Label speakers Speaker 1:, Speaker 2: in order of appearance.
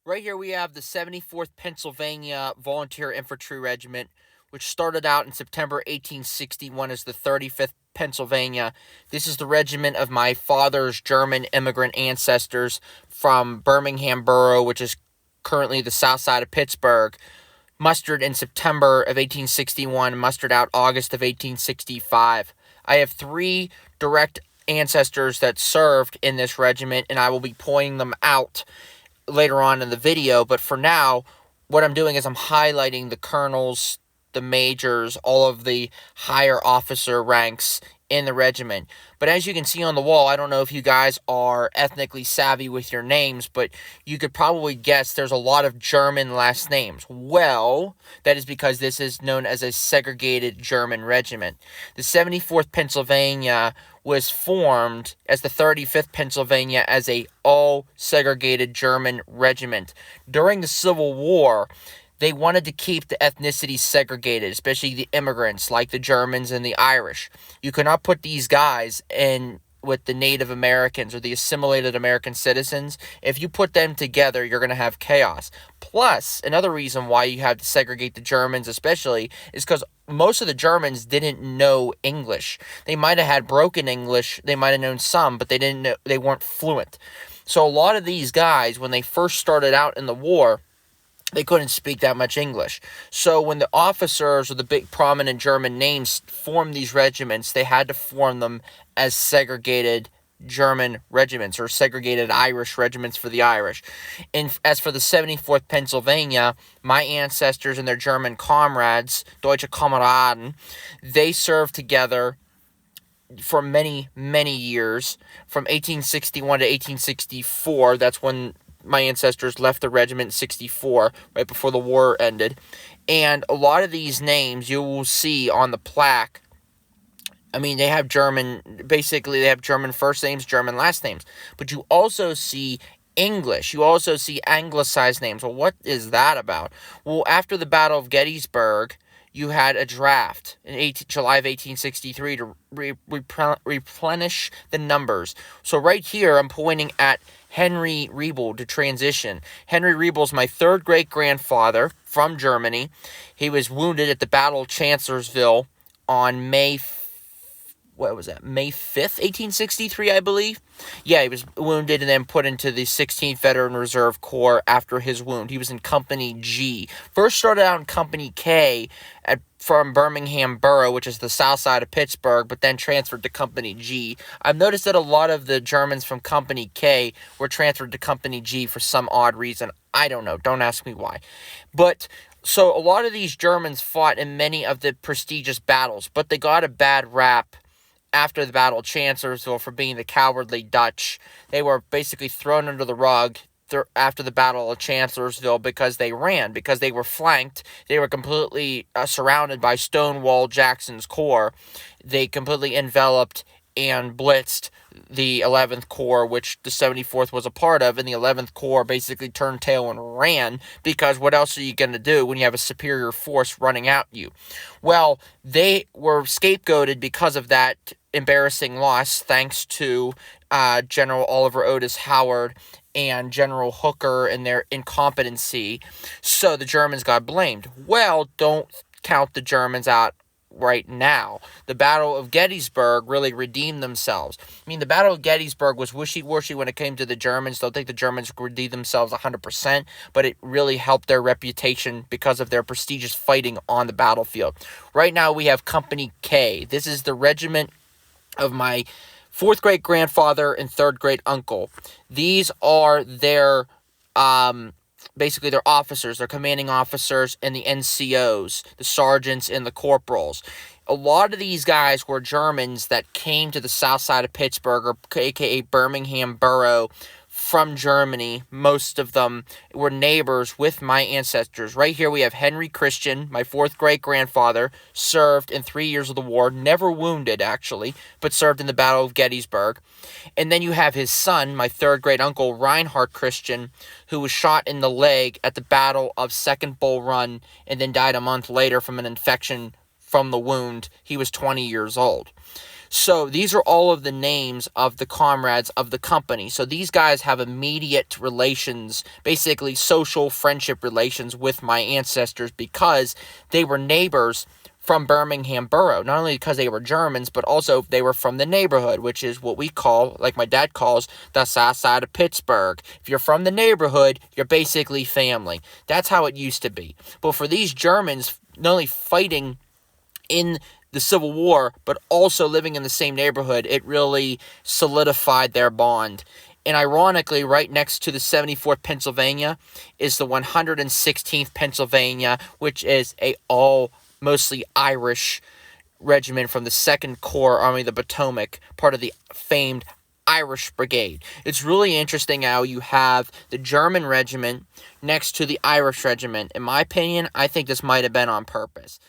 Speaker 1: Right here we have the 74th Pennsylvania Volunteer Infantry Regiment, which started out in September 1861 as the 35th Pennsylvania. This is the regiment of my father's German immigrant ancestors from Birmingham Borough, which is currently the south side of Pittsburgh. Mustered in September of 1861, mustered out August of 1865. I have three direct ancestors that served in this regiment, and I will be pointing them out later on in the video, but for now, what I'm doing is I'm highlighting the colonels, the majors, all of the higher officer ranks in the regiment. But as you can see on the wall, I don't know if you guys are ethnically savvy with your names, but you could probably guess there's a lot of German last names. Well, that is because this is known as a segregated German regiment. The 74th Pennsylvania was formed as the 35th Pennsylvania as a all-segregated German regiment. During the Civil War, they wanted to keep the ethnicity segregated, especially the immigrants like the Germans and the Irish. You could not put these guys in with the Native Americans or the assimilated American citizens. If you put them together, you're going to have chaos. Plus, another reason why you have to segregate the Germans especially is because most of the Germans didn't know English. They might have had broken English, they might have known some, but they weren't fluent. So a lot of these guys, when they first started out in the war, they couldn't speak that much English. So when the officers or the big prominent German names formed these regiments, they had to form them as segregated German regiments or segregated Irish regiments for the Irish. And as for the 74th Pennsylvania, my ancestors and their German comrades, Deutsche Kameraden, they served together for many, many years, from 1861 to 1864. That's when my ancestors left the regiment in 64, right before the war ended. And a lot of these names you will see on the plaque, I mean, they have German first names, German last names. But you also see English. You also see anglicized names. Well, what is that about? Well, after the Battle of Gettysburg, you had a draft in July of 1863 to replenish the numbers. So right here, I'm pointing at Henry Riebel to transition. Henry Riebel's my third great-grandfather from Germany. He was wounded at the Battle of Chancellorsville on May 5th, 1863, I believe? Yeah, he was wounded and then put into the 16th Veteran Reserve Corps after his wound. He was in Company G. First started out in Company K from Birmingham Borough, which is the south side of Pittsburgh, but then transferred to Company G. I've noticed that a lot of the Germans from Company K were transferred to Company G for some odd reason. I don't know. Don't ask me why. But so a lot of these Germans fought in many of the prestigious battles, but they got a bad rap after the Battle of Chancellorsville for being the cowardly Dutch. They were basically thrown under the rug after the Battle of Chancellorsville because they ran, because they were flanked. They were completely surrounded by Stonewall Jackson's corps. They completely enveloped and blitzed the 11th Corps, which the 74th was a part of, and the 11th Corps basically turned tail and ran, because what else are you going to do when you have a superior force running at you? Well, they were scapegoated because of that embarrassing loss, thanks to General Oliver Otis Howard and General Hooker and their incompetency. So the Germans got blamed. Well, don't count the Germans out right now. The Battle of Gettysburg really redeemed themselves. I mean, the Battle of Gettysburg was wishy-washy when it came to the Germans. Don't think the Germans redeemed themselves 100%, but it really helped their reputation because of their prestigious fighting on the battlefield. Right now, we have Company K. This is the regiment of my fourth great-grandfather and third great-uncle. These are their basically their officers, their commanding officers, and the NCOs, the sergeants and the corporals. A lot of these guys were Germans that came to the south side of Pittsburgh, or aka Birmingham Borough, from Germany. Most of them were neighbors with my ancestors. Right here we have Henry Christian, my fourth great-grandfather, served in 3 years of the war, never wounded actually, but served in the Battle of Gettysburg. And then you have his son, my third great-uncle, Reinhard Christian, who was shot in the leg at the Battle of Second Bull Run and then died a month later from an infection from the wound. He was 20 years old. So these are all of the names of the comrades of the company. So these guys have immediate relations, basically social friendship relations with my ancestors because they were neighbors from Birmingham Borough. Not only because they were Germans, but also they were from the neighborhood, which is what we call, like my dad calls, the south side of Pittsburgh. If you're from the neighborhood, you're basically family. That's how it used to be. But for these Germans, not only fighting in the Civil War, but also living in the same neighborhood, it really solidified their bond. And ironically, right next to the 74th Pennsylvania is the 116th Pennsylvania, which is a all mostly Irish regiment from the 2nd Corps Army of the Potomac, part of the famed Irish Brigade. It's really interesting how you have the German regiment next to the Irish regiment. In my opinion, I think this might have been on purpose.